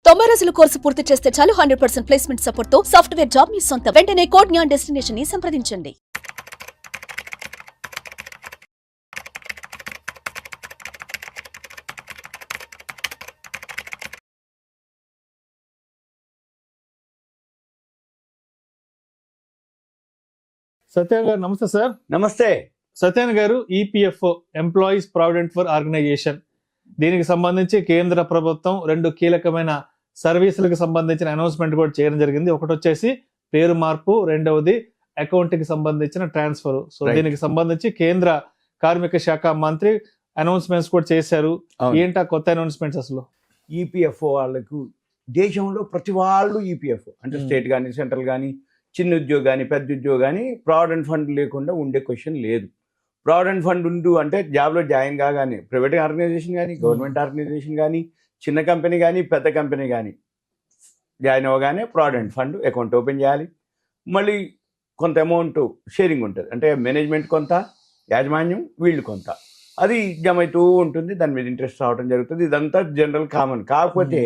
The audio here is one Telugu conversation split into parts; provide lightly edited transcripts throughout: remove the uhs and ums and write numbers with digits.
90 రోజుల కోర్సు పూర్తి చేస్తే చాలు 100% ప్లేస్మెంట్ సపోర్ట్ తో సాఫ్ట్వేర్ జాబ్ మీ సొంతం. వెంటనే కోడ్ జ్ఞాన్ డెస్టినేషన్ ని సంప్రదించండి. సత్య గారు నమస్తే సార్. నమస్తే. సత్యన్ గారు, EPFO employees provident for organization, దీనికి సంబంధించి కేంద్ర ప్రభుత్వం 2 కీలకమైన సర్వీసులకు సంబంధించిన అనౌన్స్మెంట్ కూడా చేయడం జరిగింది. ఒకటి వచ్చేసి పేరు మార్పు, రెండవది అకౌంట్ కి సంబంధించిన ట్రాన్స్ఫర్. సో దీనికి సంబంధించి కేంద్ర కార్మిక శాఖ మంత్రి అనౌన్స్మెంట్స్ కూడా చేశారు. ఏంటా కొత్త అనౌన్స్మెంట్స్ అసలు? ఈపీఎఫ్ఓ వాళ్ళకు దేశంలో ప్రతి వాళ్ళు ఈపీఎఫ్ఓ అంటే స్టేట్ కానీ సెంట్రల్ కానీ చిన్న ఉద్యోగం కానీ పెద్ద ఉద్యోగం కానీ ప్రావిడెంట్ ఫండ్ లేకుండా ఉండే క్వశ్చన్ లేదు. ప్రావిడెంట్ ఫండ్ ఉండు అంటే జాబ్లో జాయిన్ కాగానే ప్రైవేట్ ఆర్గనైజేషన్ కానీ గవర్నమెంట్ ఆర్గనైజేషన్ కానీ చిన్న కంపెనీ కానీ పెద్ద కంపెనీ కానీ జాయిన్ అవ్వగానే ప్రావిడెంట్ ఫండ్ అకౌంట్ ఓపెన్ చేయాలి. మళ్ళీ కొంత అమౌంట్ షేరింగ్ ఉంటుంది, అంటే మేనేజ్మెంట్ కొంత, యాజమాన్యం వీళ్ళు కొంత, అది జమ అవుతూ ఉంటుంది. దాని మీద ఇంట్రెస్ట్ రావడం జరుగుతుంది. ఇదంతా జనరల్ కామన్. కాకపోతే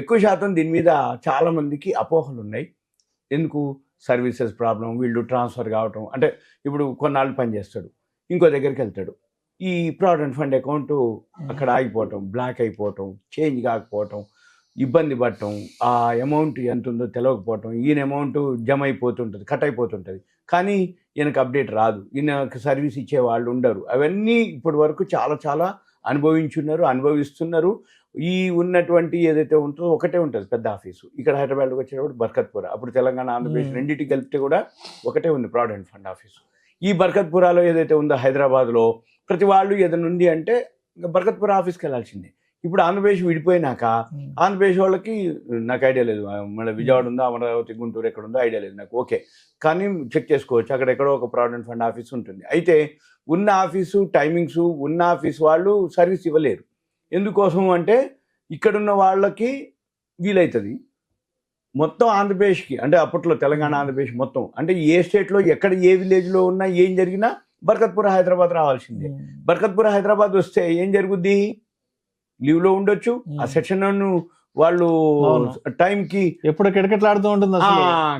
ఎక్కువ శాతం దీని మీద చాలామందికి అపోహలు ఉన్నాయి. ఎందుకు? సర్వీసెస్ ప్రాబ్లం, వీళ్ళు ట్రాన్స్ఫర్ కావటం, అంటే ఇప్పుడు కొన్నాళ్ళు పనిచేస్తాడు, ఇంకో దగ్గరికి వెళ్తాడు, ఈ ప్రావిడెంట్ ఫండ్ అకౌంట్ అక్కడ ఆగిపోవటం, బ్లాక్ అయిపోవటం, చేంజ్ కాకపోవటం, ఇబ్బంది పడటం, ఆ అమౌంట్ ఎంత ఉందో తెలియకపోవటం, ఈయన అమౌంట్ జమ అయిపోతుంటుంది, కట్ అయిపోతుంటుంది, కానీ ఈయనకు అప్డేట్ రాదు, ఈయనకు సర్వీస్ ఇచ్చే వాళ్ళు ఉండరు. అవన్నీ ఇప్పటి వరకు చాలా అనుభవిస్తున్నారు. ఈ ఉన్నటువంటి ఏదైతే ఉంటుందో ఒకటే ఉంటుంది పెద్ద ఆఫీసు. ఇక్కడ హైదరాబాద్కి వచ్చేటప్పుడు బర్కత్పుర, అప్పుడు తెలంగాణ ఆంధ్రప్రదేశ్ రెండింటికి కలిపితే కూడా ఒకటే ఉంది ప్రావిడెంట్ ఫండ్ ఆఫీసు. ఈ బర్కత్పురాలో ఏదైతే ఉందో హైదరాబాద్లో ప్రతి వాళ్ళు ఏదైనా ఉంది అంటే ఇంకా బర్కత్పుర ఆఫీస్కి వెళ్ళాల్సిందే. ఇప్పుడు ఆంధ్రప్రదేశ్ విడిపోయినాక ఆంధ్రప్రదేశ్ వాళ్ళకి నాకు ఐడియా లేదు, మళ్ళీ విజయవాడ ఉందో అమరావతి గుంటూరు ఎక్కడ ఉందో ఐడియా లేదు నాకు. ఓకే, కానీ చెక్ చేసుకోవచ్చు, అక్కడెక్కడో ఒక ప్రావిడెంట్ ఫండ్ ఆఫీస్ ఉంటుంది. అయితే ఉన్న ఆఫీసు టైమింగ్స్ ఉన్న ఆఫీస్ వాళ్ళు సర్వీస్ ఇవ్వలేరు. ఎందుకోసం అంటే ఇక్కడున్న వాళ్ళకి వీలవుతుంది, మొత్తం ఆంధ్రప్రదేశ్కి అంటే అప్పట్లో తెలంగాణ ఆంధ్రప్రదేశ్ మొత్తం అంటే ఏ స్టేట్లో ఎక్కడ ఏ విలేజ్లో ఉన్నా ఏం జరిగినా బర్కత్పుర హైదరాబాద్ రావాల్సిందే. బర్కత్పుర హైదరాబాద్ వస్తే ఏం జరుగుద్ది? లీవ్లో ఉండొచ్చు, ఆ సెక్షన్ వాళ్ళు టైంకి ఎప్పుడు కిటకిటలాడుతూ ఉంటుంది.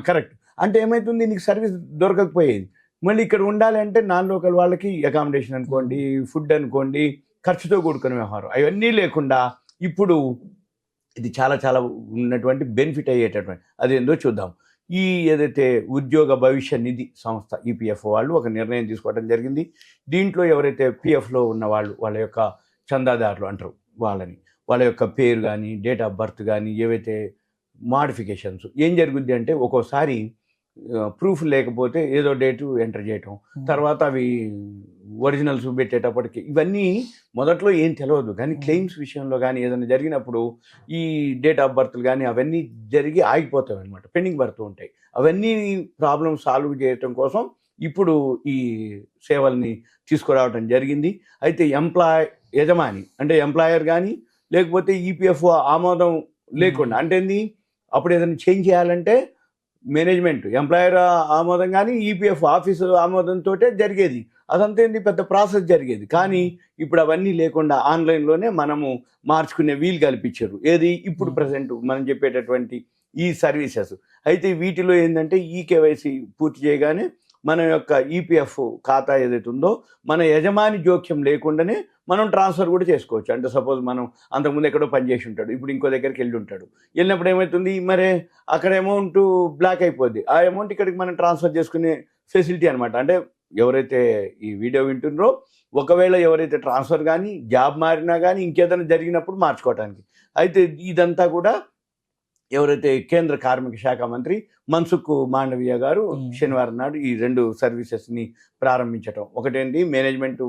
కరెక్ట్. అంటే ఏమవుతుంది, నీకు సర్వీస్ దొరకకపోయేది. మళ్ళీ ఇక్కడ ఉండాలి అంటే నాన్ లోకల్ వాళ్ళకి అకామిడేషన్ అనుకోండి, ఫుడ్ అనుకోండి, ఖర్చుతో కూడుకునే వ్యవహారం, అవన్నీ లేకుండా ఇప్పుడు ఇది చాలా ఉన్నటువంటి బెనిఫిట్ అయ్యేటటువంటి అది ఏందో చూద్దాం. ఈ ఏదైతే ఉద్యోగ భవిష్య నిధి సంస్థ ఈపీఎఫ్ఓ వాళ్ళు ఒక నిర్ణయం తీసుకోవడం జరిగింది. దీంట్లో ఎవరైతే పిఎఫ్లో ఉన్న వాళ్ళ యొక్క చందాదారులు అంటారు వాళ్ళ యొక్క పేరు కానీ డేట్ ఆఫ్ బర్త్ కానీ ఏవైతే మాడిఫికేషన్స్ ఏం జరుగుద్ది అంటే ఒక్కోసారి ప్రూఫ్ లేకపోతే ఏదో డేటు ఎంటర్ చేయటం, తర్వాత అవి ఒరిజినల్స్ పెట్టేటప్పటికి ఇవన్నీ మొదట్లో ఏం తెలియదు, కానీ క్లెయిమ్స్ విషయంలో కానీ ఏదైనా జరిగినప్పుడు ఈ డేట్ ఆఫ్ బర్త్లు కానీ అవన్నీ జరిగి ఆగిపోతాయి అనమాట, పెండింగ్ పడుతూ ఉంటాయి. అవన్నీ ప్రాబ్లమ్ సాల్వ్ చేయటం కోసం ఇప్పుడు ఈ సేవల్ని తీసుకురావడం జరిగింది. అయితే యజమాని అంటే ఎంప్లాయర్ కానీ లేకపోతే ఈపీఎఫ్ఓ ఆమోదం లేకుండా, అంటే ఏంది, అప్పుడు ఏదైనా చేంజ్ చేయాలంటే మేనేజ్మెంట్ ఎంప్లాయర్ ఆమోదం కానీ ఈపీఎఫ్ ఆఫీసు ఆమోదంతో జరిగేది. అదంతా ఏంది, పెద్ద ప్రాసెస్ జరిగేది. కానీ ఇప్పుడు అవన్నీ లేకుండా ఆన్లైన్లోనే మనము మార్చుకునే వీలు కల్పించారు. ఏది ఇప్పుడు ప్రజెంట్ మనం చెప్పేటటువంటి ఈ సర్వీసెస్. అయితే వీటిలో ఏంటంటే ఈ కేవైసీ పూర్తి చేయగానే మన యొక్క ఈపీఎఫ్ ఖాతా ఏదైతే ఉందో మన యజమాని జోక్యం లేకుండానే మనం ట్రాన్స్ఫర్ కూడా చేసుకోవచ్చు. అంటే సపోజ్ మనం అంతకుముందు ఎక్కడో పనిచేసి ఉంటాడు, ఇప్పుడు ఇంకో దగ్గరికి వెళ్ళి ఉంటాడు, వెళ్ళినప్పుడు ఏమవుతుంది, మరే అక్కడ అమౌంట్ బ్లాక్ అయిపోద్ది, ఆ అమౌంట్ ఇక్కడికి మనం ట్రాన్స్ఫర్ చేసుకునే ఫెసిలిటీ అనమాట. అంటే ఎవరైతే ఈ వీడియో వింటున్నారో ఒకవేళ ఎవరైతే ట్రాన్స్ఫర్ కానీ జాబ్ మారినా కానీ ఇంకేదైనా జరిగినప్పుడు మార్చుకోవడానికి. అయితే ఇదంతా కూడా ఎవరైతే కేంద్ర కార్మిక శాఖ మంత్రి మన్సుఖ్ మాండవీయ గారు శనివారం నాడు ఈ 2 సర్వీసెస్ని ప్రారంభించడం. ఒకటేంటి, మేనేజ్మెంట్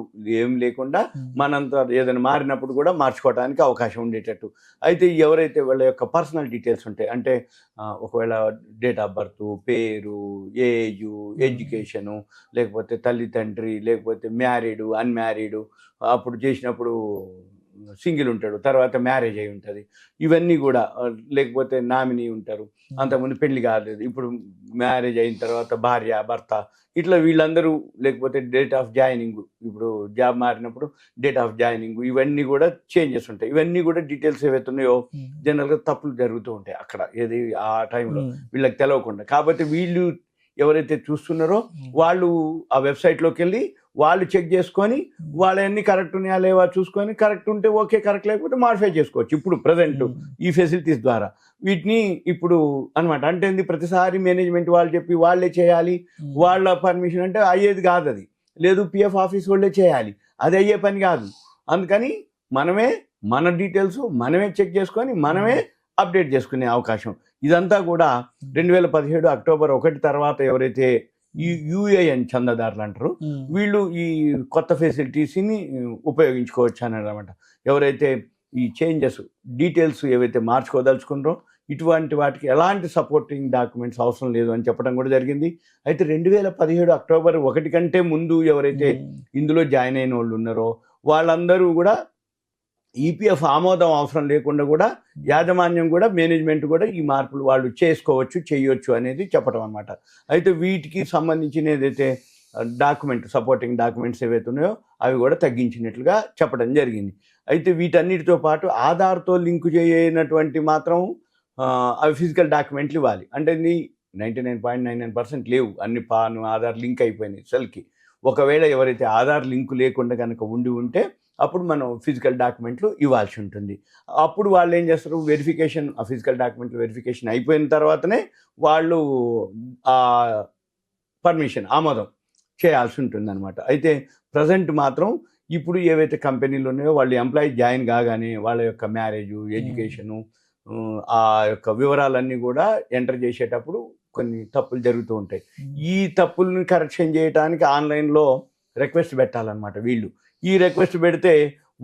ఏం లేకుండా మనంతా ఏదైనా మారినప్పుడు కూడా మార్చుకోవడానికి అవకాశం ఉండేటట్టు. అయితే ఎవరైతే వాళ్ళ యొక్క పర్సనల్ డీటెయిల్స్ ఉంటాయి, అంటే ఒకవేళ డేట్ ఆఫ్ బర్త్, పేరు, ఏజు, ఎడ్యుకేషను, లేకపోతే తల్లి తండ్రి, లేకపోతే మ్యారీడు, అన్మ్యారీడు, అప్పుడు చేసినప్పుడు సింగిల్ ఉంటాడు, తర్వాత మ్యారేజ్ అయి ఉంటుంది, ఇవన్నీ కూడా లేకపోతే నామినీ ఉంటారు, అంతకుముందు పెళ్లి కాలేదు, ఇప్పుడు మ్యారేజ్ అయిన తర్వాత భార్య భర్త ఇట్లా వీళ్ళందరూ, లేకపోతే డేట్ ఆఫ్ జాయినింగ్, ఇప్పుడు జాబ్ మారినప్పుడు డేట్ ఆఫ్ జాయినింగ్, ఇవన్నీ కూడా చేంజెస్ ఉంటాయి. ఇవన్నీ కూడా డీటెయిల్స్ ఏవైతే ఉన్నాయో జనరల్గా తప్పులు జరుగుతూ ఉంటాయి అక్కడ, ఏది ఆ టైంలో వీళ్ళకి తెలవకుండా. కాబట్టి వీళ్ళు ఎవరైతే చూస్తున్నారో వాళ్ళు ఆ వెబ్సైట్లోకి వెళ్ళి వాళ్ళు చెక్ చేసుకొని వాళ్ళన్నీ కరెక్ట్ ఉన్నాయా లేవా చూసుకొని, కరెక్ట్ ఉంటే ఓకే, కరెక్ట్ లేకపోతే మాడిఫై చేసుకోవచ్చు. ఇప్పుడు ప్రజెంట్ ఈ ఫెసిలిటీస్ ద్వారా వీటిని ఇప్పుడు అనమాట. అంటే ప్రతిసారి మేనేజ్మెంట్ వాళ్ళు చెప్పి వాళ్ళే చేయాలి, వాళ్ళ పర్మిషన్ అంటే అయ్యేది కాదు. అది లేదు, పిఎఫ్ ఆఫీస్ వాళ్ళే చేయాలి, అది అయ్యే పని కాదు. అందుకని మనమే మన డీటెయిల్స్ మనమే చెక్ చేసుకొని మనమే అప్డేట్ చేసుకునే అవకాశం. ఇదంతా కూడా 2017 అక్టోబర్ 1 తర్వాత ఎవరైతే ఈ యూఏఎన్ చందాదారులు అంటారు, వీళ్ళు ఈ కొత్త ఫెసిలిటీస్ని ఉపయోగించుకోవచ్చు అని అనమాట. ఎవరైతే ఈ చేంజెస్ డీటెయిల్స్ ఏవైతే మార్చుకోదలుచుకున్నారో ఇటువంటి వాటికి ఎలాంటి సపోర్టింగ్ డాక్యుమెంట్స్ అవసరం లేదు అని చెప్పడం కూడా జరిగింది. అయితే 2017 అక్టోబర్ 1 కంటే ముందు ఎవరైతే ఇందులో జాయిన్ అయిన వాళ్ళు ఉన్నారో వాళ్ళందరూ కూడా ఈపీఎఫ్ ఆమోదం అవసరం లేకుండా కూడా యాజమాన్యం కూడా మేనేజ్మెంట్ కూడా ఈ మార్పులు వాళ్ళు చేసుకోవచ్చు, చేయొచ్చు అనేది చెప్పడం అనమాట. అయితే వీటికి సంబంధించిన ఏదైతే డాక్యుమెంట్ సపోర్టింగ్ డాక్యుమెంట్స్ ఏవైతే ఉన్నాయో అవి కూడా తగ్గించినట్లుగా చెప్పడం జరిగింది. అయితే వీటన్నిటితో పాటు ఆధార్తో లింకు చేయనటువంటి మాత్రం అవి ఫిజికల్ డాక్యుమెంట్లు ఇవ్వాలి. అంటే 99.99% లేవు, అన్ని పాన్ ఆధార్ లింక్ అయిపోయినాయి సెల్కి. ఒకవేళ ఎవరైతే ఆధార్ లింకు లేకుండా కనుక ఉంటే అప్పుడు మనం ఫిజికల్ డాక్యుమెంట్లు ఇవ్వాల్సి ఉంటుంది. అప్పుడు వాళ్ళు ఏం చేస్తారు, వెరిఫికేషన్, ఆ ఫిజికల్ డాక్యుమెంట్లు వెరిఫికేషన్ అయిపోయిన తర్వాతనే వాళ్ళు పర్మిషన్ ఆమోదం చేయాల్సి ఉంటుంది అనమాట. అయితే ప్రజెంట్ మాత్రం ఇప్పుడు ఏవైతే కంపెనీలు ఉన్నాయో వాళ్ళు ఎంప్లాయీ జాయిన్ కాగానే వాళ్ళ యొక్క మ్యారేజు, ఎడ్యుకేషను, ఆ యొక్క వివరాలన్నీ కూడా ఎంటర్ చేసేటప్పుడు కొన్ని తప్పులు జరుగుతూ ఉంటాయి. ఈ తప్పుల్ని కరెక్షన్ చేయడానికి ఆన్లైన్లో రిక్వెస్ట్ పెట్టాలన్నమాట. వీళ్ళు ఈ రిక్వెస్ట్ పెడితే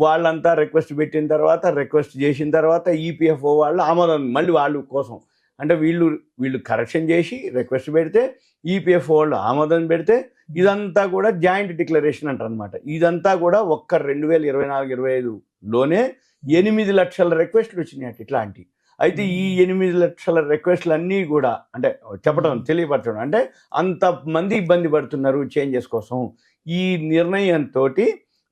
వాళ్ళంతా రిక్వెస్ట్ పెట్టిన తర్వాత, రిక్వెస్ట్ చేసిన తర్వాత ఈపీఎఫ్ఓ వాళ్ళు ఆమోదం, మళ్ళీ వాళ్ళు కోసం అంటే వీళ్ళు కరెక్షన్ చేసి రిక్వెస్ట్ పెడితే ఈపీఎఫ్ఓ వాళ్ళు ఆమోదం పెడితే ఇదంతా కూడా జాయింట్ డిక్లరేషన్ అంటారు అనమాట. ఇదంతా కూడా ఒక్క 2024-25లోనే 8 లక్షల రిక్వెస్ట్లు వచ్చినాయి ఇట్లాంటి. అయితే ఈ 8 లక్షల రిక్వెస్ట్లు అన్నీ కూడా అంటే తెలియపరచడం అంటే అంతమంది ఇబ్బంది పడుతున్నారు చేంజెస్ కోసం. ఈ నిర్ణయంతో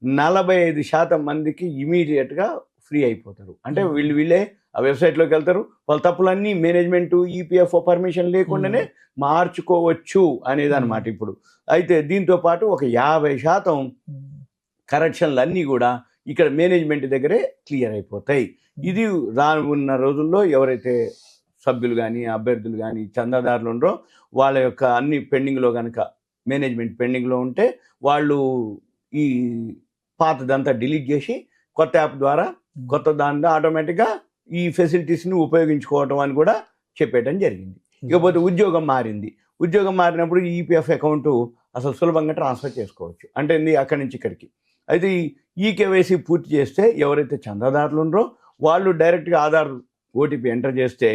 45% మందికి ఇమీడియట్గా ఫ్రీ అయిపోతారు. అంటే వీళ్ళే ఆ వెబ్సైట్లోకి వెళ్తారు, వాళ్ళ తప్పులన్నీ మేనేజ్మెంట్ ఈపీఎఫ్ఓ పర్మిషన్ లేకుండానే మార్చుకోవచ్చు అనేది అనమాట ఇప్పుడు. అయితే దీంతో పాటు ఒక 50% కరెక్షన్లు అన్నీ కూడా ఇక్కడ మేనేజ్మెంట్ దగ్గరే క్లియర్ అయిపోతాయి. ఇది రానున్న రోజుల్లో ఎవరైతే సభ్యులు కానీ అభ్యర్థులు కానీ చందాదారులు ఉన్నారో వాళ్ళ యొక్క అన్ని పెండింగ్లో కనుక మేనేజ్మెంట్ పెండింగ్లో ఉంటే వాళ్ళు ఈ పాతదంతా డిలీట్ చేసి కొత్త యాప్ ద్వారా కొత్త దాంట్లో ఆటోమేటిక్గా ఈ ఫెసిలిటీస్ని ఉపయోగించుకోవటం అని కూడా చెప్పేయడం జరిగింది. ఇకపోతే ఉద్యోగం మారినప్పుడు ఈపీఎఫ్ అకౌంట్ అసలు సులభంగా ట్రాన్స్ఫర్ చేసుకోవచ్చు. అంటే అక్కడి నుంచి ఇక్కడికి. అయితే ఈ కేవైసీ పూర్తి చేస్తే ఎవరైతే చందాదారులు ఉన్నారో వాళ్ళు డైరెక్ట్గా ఆధార్ ఓటీపీ ఎంటర్ చేస్తే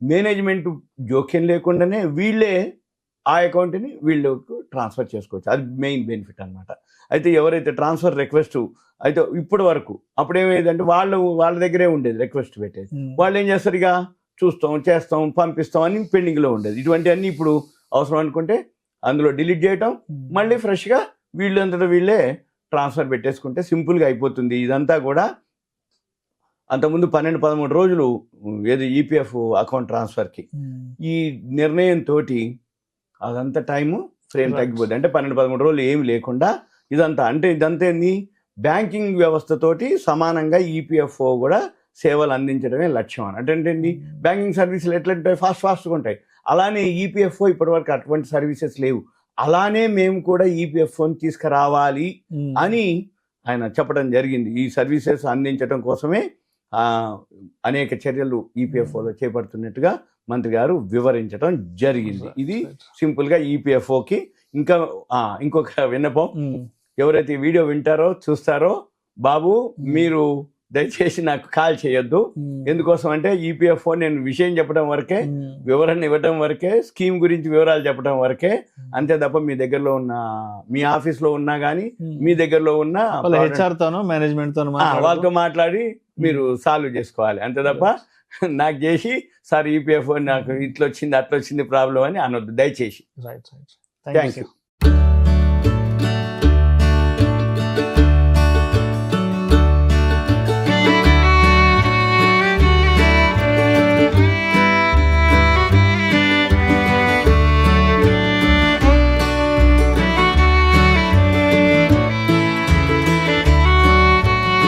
మేనేజ్మెంట్ జోక్యం లేకుండానే వీళ్ళే ఆ అకౌంట్ని వీళ్ళకు ట్రాన్స్ఫర్ చేసుకోవచ్చు. అది మెయిన్ బెనిఫిట్ అనమాట. అయితే ఎవరైతే ట్రాన్స్ఫర్ రిక్వెస్ట్ అయితే ఇప్పటి వరకు అప్పుడేమైందంటే వాళ్ళ దగ్గరే ఉండేది రిక్వెస్ట్ పెట్టేది, వాళ్ళు ఏం చేస్తారు, ఇక చూస్తాం, చేస్తాం, పంపిస్తాం అని పెండింగ్లో ఉండేది. ఇటువంటి అన్నీ ఇప్పుడు అవసరం అనుకుంటే అందులో డిలీట్ చేయటం, మళ్ళీ ఫ్రెష్గా వీళ్ళంతటా వీళ్ళే ట్రాన్స్ఫర్ పెట్టేసుకుంటే సింపుల్గా అయిపోతుంది. ఇదంతా కూడా అంతకుముందు 12-13 రోజులు ఏది ఈపీఎఫ్ అకౌంట్ ట్రాన్స్ఫర్కి. ఈ నిర్ణయంతో అదంతా టైము ఫ్రేమ్ తగ్గిపోతుంది. అంటే 12-13 రోజులు ఏమి లేకుండా ఇదంతా ఏంది, బ్యాంకింగ్ వ్యవస్థతోటి సమానంగా ఈపీఎఫ్ఓ కూడా సేవలు అందించడమే లక్ష్యం అని. అంటే ఏంటి, బ్యాంకింగ్ సర్వీసులు ఎట్లంటాయి, ఫాస్ట్గా ఉంటాయి. అలానే ఈపీఎఫ్ఓ ఇప్పటివరకు అటువంటి సర్వీసెస్ లేవు. అలానే మేము కూడా ఈపీఎఫ్ఓని తీసుకురావాలి అని ఆయన చెప్పడం జరిగింది. ఈ సర్వీసెస్ అందించడం కోసమే అనేక చర్యలు ఈపీఎఫ్ఓలో చేపడుతున్నట్టుగా మంత్రి గారు వివరించడం జరిగింది. ఇది సింపుల్గా ఈపీఎఫ్ఓకి. ఇంకా ఇంకొక విన్నపం, ఎవరైతే వీడియో వింటారో చూస్తారో, బాబు మీరు దయచేసి నాకు కాల్ చేయొద్దు. ఎందుకోసం అంటే ఈపీఎఫ్ఓ నేను విషయం చెప్పడం వరకే, వివరణ ఇవ్వడం వరకే, స్కీమ్ గురించి వివరాలు చెప్పడం వరకే, అంతే తప్ప మీ దగ్గరలో ఉన్న మీ ఆఫీస్ లో ఉన్నా గానీ మీ దగ్గరలో ఉన్న హెచ్ఆర్ తోనో మేనేజ్మెంట్ తోనో వాళ్ళతో మాట్లాడి మీరు సాల్వ్ చేసుకోవాలి. అంతే తప్ప నాకు చేసి సార్ ఈపీఎఫ్ఓ నాకు ఇట్లా వచ్చింది అట్లా వచ్చింది ప్రాబ్లం అని అనొద్దు దయచేసి. రైట్. Thank you.